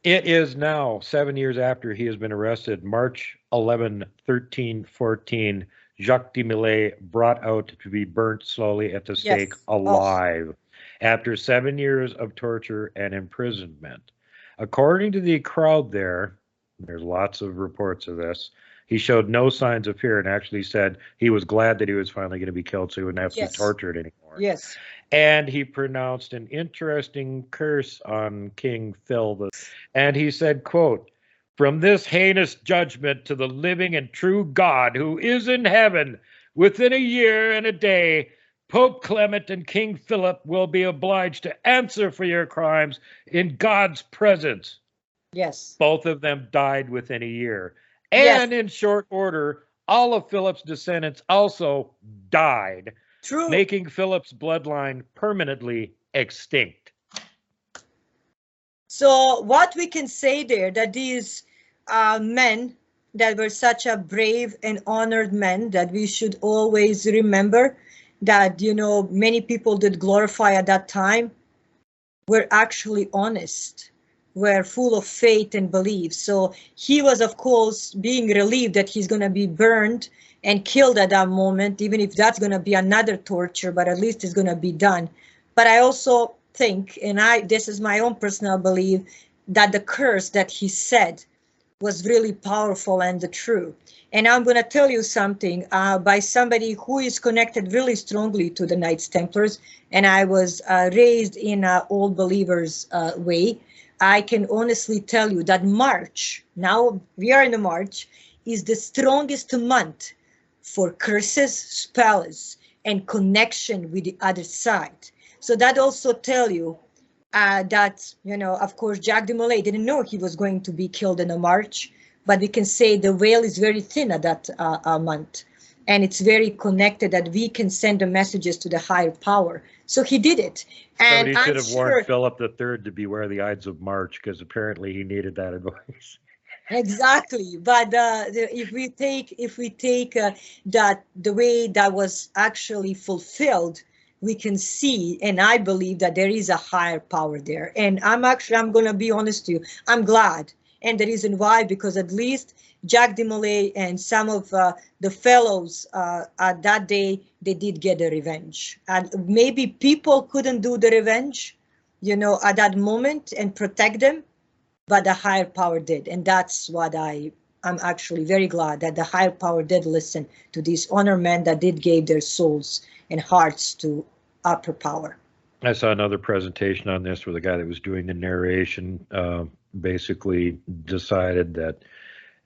It is now 7 years after he has been arrested, March 11, 1314. Jacques de Molay brought out to be burnt slowly at the stake alive after 7 years of torture and imprisonment. According to the crowd there's lots of reports of this, he showed no signs of fear and actually said he was glad that he was finally going to be killed so he wouldn't have to be tortured anymore. Yes. And he pronounced an interesting curse on King Phil. And he said, quote, "From this heinous judgment to the living and true God who is in heaven, within a year and a day, Pope Clement and King Philip will be obliged to answer for your crimes in God's presence." Yes. Both of them died within a year. And in short order, all of Philip's descendants also died, making Philip's bloodline permanently extinct. So what we can say there, that these men that were such a brave and honored men, that we should always remember that, you know, many people did glorify at that time, were actually honest, were full of faith and belief. So he was, of course, being relieved that he's going to be burned and killed at that moment, even if that's going to be another torture, but at least it's going to be done. But I also think, and this is my own personal belief, that the curse that he said was really powerful and the true. And I'm going to tell you something by somebody who is connected really strongly to the Knights Templars, and I was raised in an old believers way. I can honestly tell you that March, now we are in the March, is the strongest month for curses, spells, and connection with the other side. So that also tell you that, you know, of course, Jacques de Molay didn't know he was going to be killed in a March, but we can say the veil is very thin at that month. And it's very connected that we can send the messages to the higher power. So he did it. And he should have warned Philip III to beware the Ides of March, because apparently he needed that advice. Exactly. But if we take that the way that was actually fulfilled, we can see, and I believe that there is a higher power there. And I'm going to be honest to you, I'm glad. And the reason why, because at least Jacques de Molay and some of the fellows at that day, they did get a revenge. And maybe people couldn't do the revenge, you know, at that moment and protect them, but the higher power did. And that's what I'm actually very glad that the higher power did listen to these honor men that did give their souls and hearts to upper power. I saw another presentation on this where the guy that was doing the narration basically decided that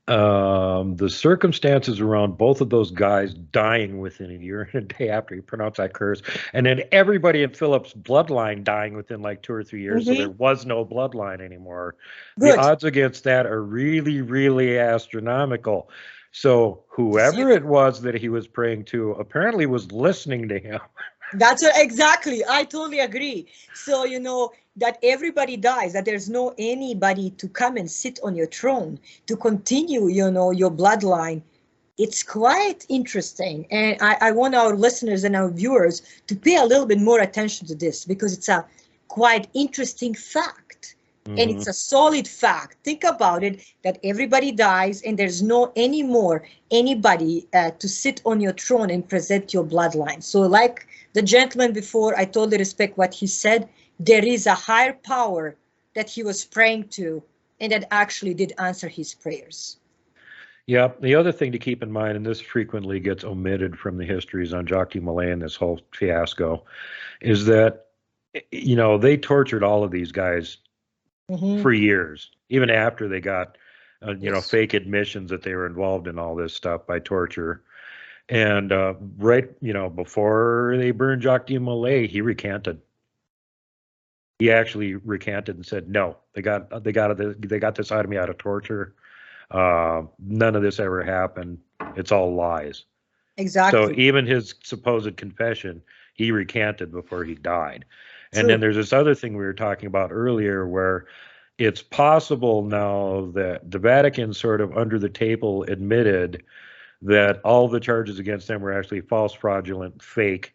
the circumstances around both of those guys dying within a year and a day after he pronounced that curse, and then everybody in Philip's bloodline dying within like 2 or 3 years, so there was no bloodline anymore. Good. The odds against that are really, really astronomical. So whoever it was that he was praying to apparently was listening to him. That's exactly. I totally agree. So, you know, that everybody dies, that there's no anybody to come and sit on your throne to continue, you know, your bloodline. It's quite interesting. And I want our listeners and our viewers to pay a little bit more attention to this, because it's a quite interesting fact. And it's a solid fact. Think about it, that everybody dies and there's no anymore anybody to sit on your throne and present your bloodline. So like the gentleman before, I totally respect what he said. There is a higher power that he was praying to, and that actually did answer his prayers. Yeah, the other thing to keep in mind, and this frequently gets omitted from the histories on Jacques de Molay and this whole fiasco, is that, you know, they tortured all of these guys for years, even after they got, you know, fake admissions that they were involved in all this stuff by torture. And right, you know, before they burned Jacques de Molay, he recanted. He actually recanted and said, "No, they got this out of me out of torture. None of this ever happened. It's all lies." Exactly. So even his supposed confession, he recanted before he died. And then there's this other thing we were talking about earlier, where it's possible now that the Vatican sort of under the table admitted that all the charges against them were actually false, fraudulent, fake,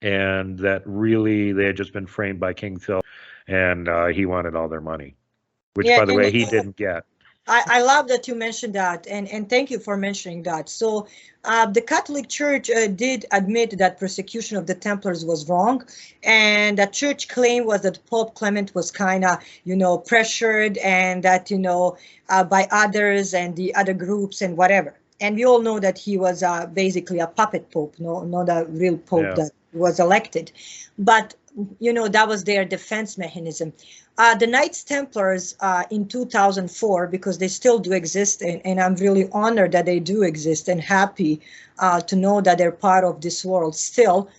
and that really they had just been framed by King Philip, and he wanted all their money, which, by the way, he didn't get. I love that you mentioned that, and thank you for mentioning that. So the Catholic Church did admit that persecution of the Templars was wrong, and the church claim was that Pope Clement was kind of, you know, pressured, and that, you know, by others and the other groups and whatever. And we all know that he was basically a puppet pope, not a real pope that was elected. But, you know, that was their defense mechanism. The Knights Templars in 2004, because they still do exist, and I'm really honored that they do exist and happy to know that they're part of this world still,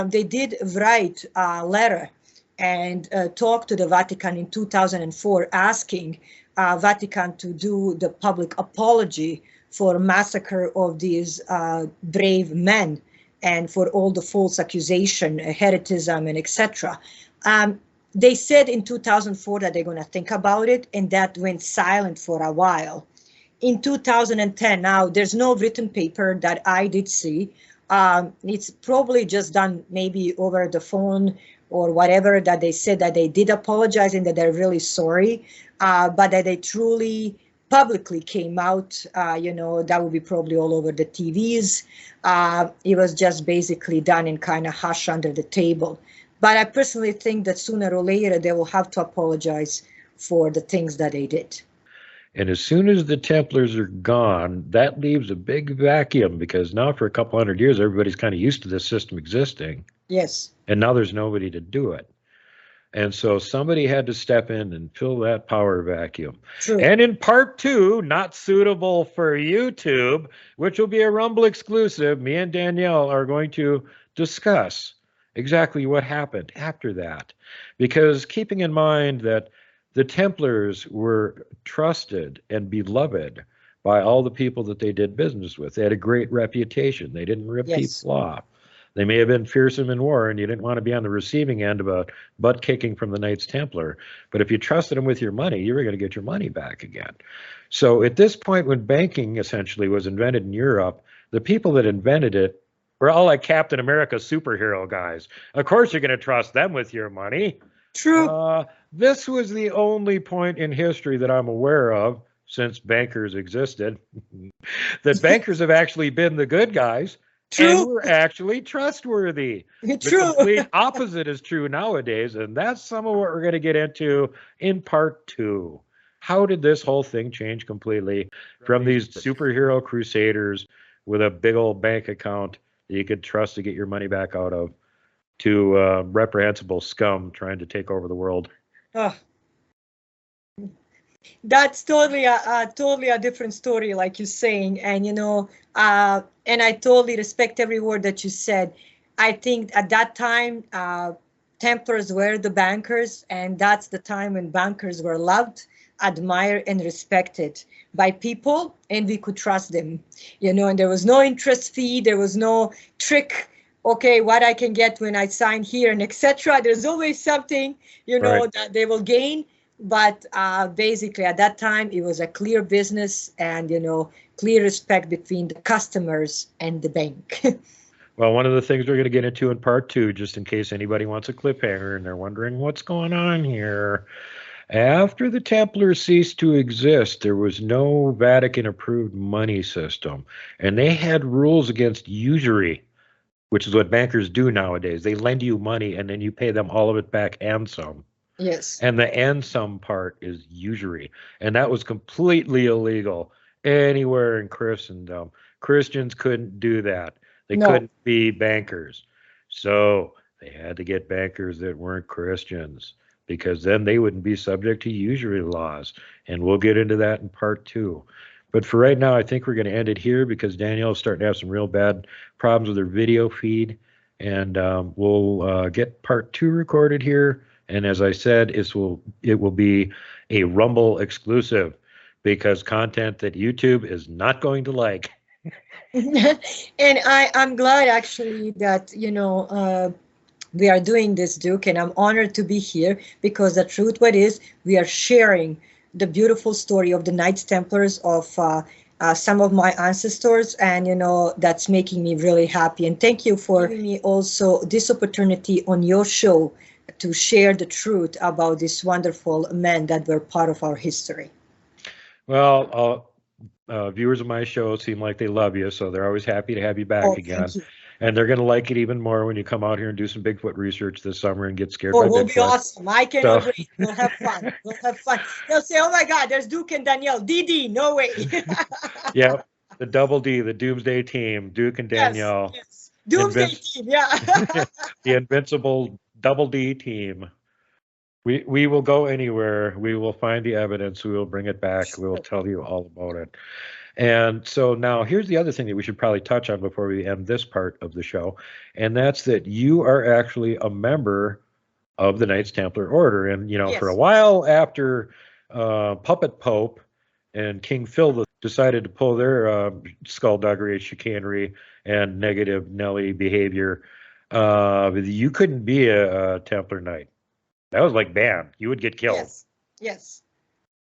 they did write a letter and talk to the Vatican in 2004 asking Vatican to do the public apology for massacre of these brave men and for all the false accusation, heretism, and etc. they said in 2004 that they're going to think about it, and that went silent for a while. In 2010, now there's no written paper that I did see. It's probably just done maybe over the phone or whatever, that they said that they did apologize and that they're really sorry, but that they truly publicly came out, that would be probably all over the TVs. It was just basically done in kind of hush under the table. But I personally think that sooner or later they will have to apologize for the things that they did. And as soon as the Templars are gone, that leaves a big vacuum, because now for a couple hundred years, everybody's kind of used to this system existing. Yes. And now there's nobody to do it. And so somebody had to step in and fill that power vacuum. True. And in part 2, not suitable for YouTube, which will be a Rumble exclusive, me and Danielle are going to discuss exactly what happened after that. Because keeping in mind that the Templars were trusted and beloved by all the people that they did business with. They had a great reputation. They didn't rip people off. They may have been fearsome in war, and you didn't want to be on the receiving end of a butt kicking from the Knights Templar. But if you trusted them with your money, you were going to get your money back again. So at this point, when banking essentially was invented in Europe, the people that invented it were all like Captain America superhero guys. Of course, you're going to trust them with your money. True. This was the only point in history that I'm aware of, since bankers existed, that bankers have actually been the good guys. True. And we're actually trustworthy. True. The complete opposite is true nowadays, and that's some of what we're going to get into in part 2. How did this whole thing change completely from these superhero crusaders with a big old bank account that you could trust to get your money back out of, to reprehensible scum trying to take over the world? That's totally a different story, like you're saying. And and I totally respect every word that you said. I think at that time, Templars were the bankers, and that's the time when bankers were loved, admired, and respected by people, and we could trust them. And there was no interest fee, there was no trick. Okay, what I can get when I sign here and etc. There's always something, Right. that they will gain. But basically, at that time, it was a clear business and, clear respect between the customers and the bank. Well, one of the things we're going to get into in part 2, just in case anybody wants a cliffhanger and they're wondering what's going on here. After the Templars ceased to exist, there was no Vatican-approved money system, and they had rules against usury, which is what bankers do nowadays. They lend you money, and then you pay them all of it back and some. Yes. And the and some part is usury. And that was completely illegal anywhere in Christendom. Christians couldn't do that. They couldn't be bankers. So they had to get bankers that weren't Christians, because then they wouldn't be subject to usury laws. And we'll get into that in part 2. But for right now, I think we're going to end it here, because Danielle's starting to have some real bad problems with her video feed. And we'll get part 2 recorded here. And as I said, it will be a Rumble exclusive, because content that YouTube is not going to like. And I'm glad actually that, we are doing this, Duke, and I'm honored to be here, because the truth what is, we are sharing the beautiful story of the Knights Templars, of some of my ancestors, and that's making me really happy. And thank you for giving me also this opportunity on your show to share the truth about these wonderful men that were part of our history. Well, viewers of my show seem like they love you, so they're always happy to have you back again. You. And they're going to like it even more when you come out here and do some Bigfoot research this summer and get scared by Bigfoot. It will be awesome. I cannot wait. We'll have fun. We'll have fun. They'll say, oh my God, there's Duke and Danielle. DD, no way. Yeah, the double D, the Doomsday Team, Duke and Danielle. Yes. Doomsday Team, yeah. The invincible double D team. We will go anywhere. We will find the evidence. We will bring it back. We will tell you all about it. And so now here's the other thing that we should probably touch on before we end this part of the show. And that's that you are actually a member of the Knights Templar Order. And, for a while after Puppet Pope and King Phil decided to pull their skullduggery, chicanery, and negative Nelly behavior, you couldn't be a Templar Knight That was like banned. You would get killed. Yes, yes.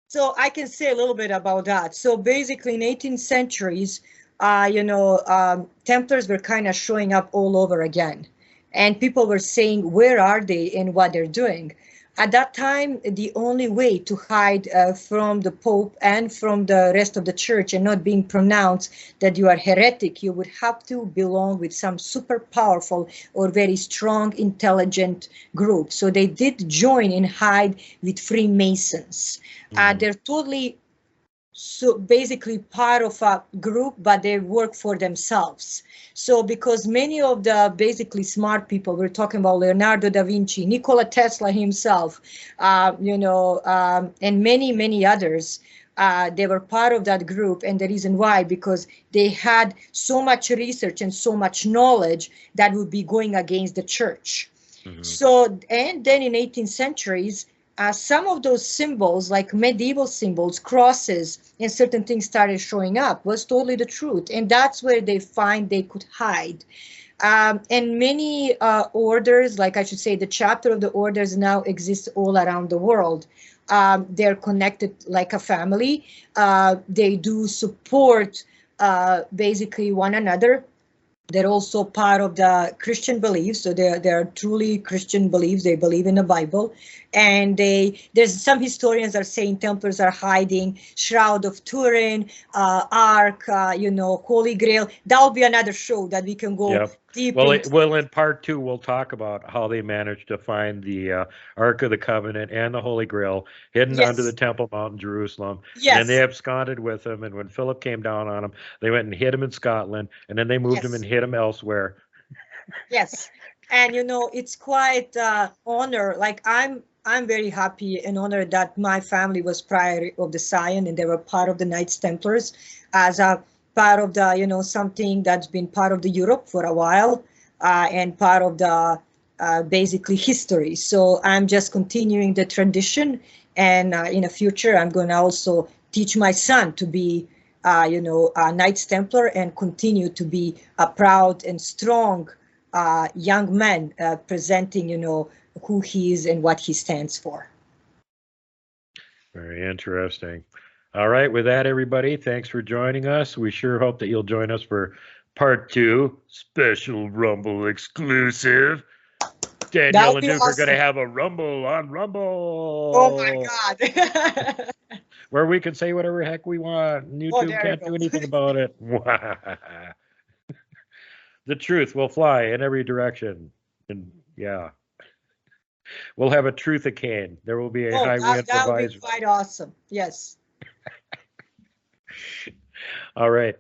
So I can say a little bit about that. So basically, in 18th centuries, Templars were kind of showing up all over again, and people were saying, "Where are they and what they're doing?" At that time, the only way to hide from the Pope and from the rest of the church and not being pronounced that you are heretic, you would have to belong with some super powerful or very strong, intelligent group. So they did join and hide with Freemasons. They're totally so basically part of a group, but they work for themselves. So because many of the basically smart people, we're talking about Leonardo da Vinci, Nikola Tesla himself, and many others, they were part of that group. And the reason why, because they had so much research and so much knowledge that would be going against the church. So, and then in 18th centuries, some of those symbols, like medieval symbols, crosses, and certain things started showing up, was totally the truth. And that's where they find they could hide. And many orders, like I should say, the chapter of the orders now exists all around the world. They're connected like a family. They do support basically one another. They're also part of the Christian beliefs, so they're truly Christian beliefs. They believe in the Bible, and there's some historians are saying Templars are hiding Shroud of Turin, Ark, Holy Grail. That'll be another show that we can go deep into. Well, in part 2, we'll talk about how they managed to find the Ark of the Covenant and the Holy Grail hidden under the Temple Mount in Jerusalem. Yes. And then they absconded with them. And when Philip came down on them, they went and hid him in Scotland. And then they moved him and hid him elsewhere. Yes. And, it's quite honor. Like I'm very happy and honored that my family was prior of the Zion and they were part of the Knights Templars as a part of the, something that's been part of the Europe for a while and part of the basically history. So I'm just continuing the tradition. And in the future, I'm going to also teach my son to be, a Knights Templar and continue to be a proud and strong young man presenting, who he is and what he stands for. Very interesting. All right, with that, everybody, thanks for joining us. We sure hope that you'll join us for part 2, special Rumble exclusive. Danielle and Duke are going to have a Rumble on Rumble. Oh my God. Where we can say whatever heck we want. YouTube can't do anything about it. The truth will fly in every direction. And we'll have a truth-a-cane. There will be a highway that would be quite awesome. Yes. All right.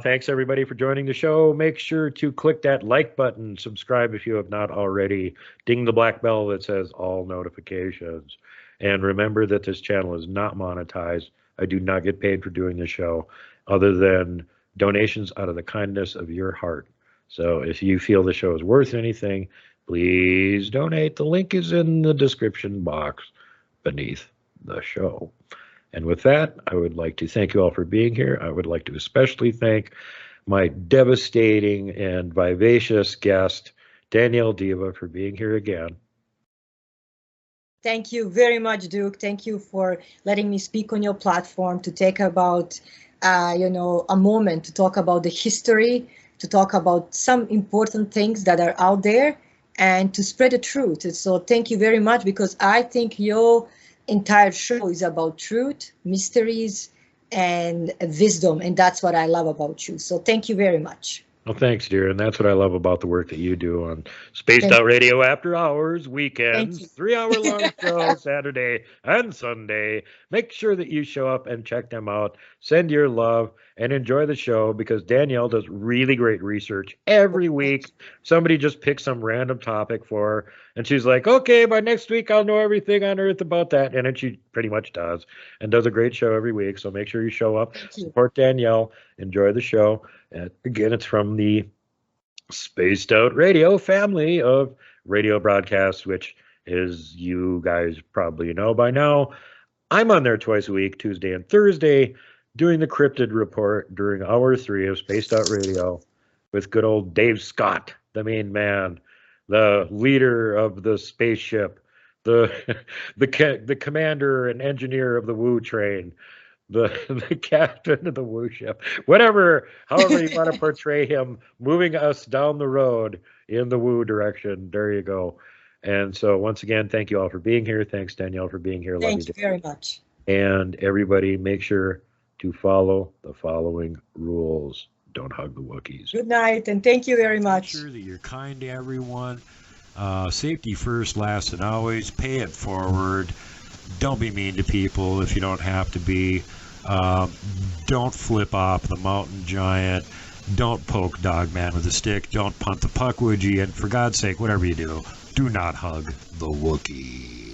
Thanks everybody for joining the show. Make sure to click that like button, subscribe if you have not already, ding the black bell that says all notifications. And remember that this channel is not monetized. I do not get paid for doing the show other than donations out of the kindness of your heart. So if you feel the show is worth anything, please donate. The link is in the description box beneath the show. And with that, I would like to thank you all for being here. I would like to especially thank my devastating and vivacious guest, Danielle Diva, for being here again. Thank you very much, Duke. Thank you for letting me speak on your platform to take about, a moment to talk about the history, to talk about some important things that are out there and to spread the truth. So thank you very much, because I think your entire show is about truth, mysteries, and wisdom. And that's what I love about you. So thank you very much. Well, thanks, dear. And that's what I love about the work that you do on Spaced Out Radio After Hours, weekends, 3-hour-long show, Saturday and Sunday. Make sure that you show up and check them out. Send your love and enjoy the show, because Danielle does really great research every week. Somebody just picks some random topic for her, and she's like, okay, by next week, I'll know everything on earth about that. And then she pretty much does, and does a great show every week. So make sure you show up, support Danielle, enjoy the show. Again, it's from the Spaced Out Radio family of radio broadcasts, which is, you guys probably know by now, I'm on there twice a week, Tuesday and Thursday, doing the Cryptid Report during hour 3 of Spaced Out Radio with good old Dave Scott, the main man, the leader of the spaceship the the commander and engineer of the Woo train, the captain of the Woo ship, whatever, however you want to portray him, moving us down the road in the Woo direction. There you go. And so once again, thank you all for being here. Thanks, Danielle, for being here. Thank you very much. And everybody, make sure to follow the following rules. Don't hug the Wookiees. Good night, and thank you very much. Make sure that you're kind to everyone. Safety first, last, and always. Pay it forward. Don't be mean to people if you don't have to be. Don't flip off the mountain giant. Don't poke Dogman with a stick. Don't punt the puck, would you? And for God's sake, whatever you do not hug the Wookiee.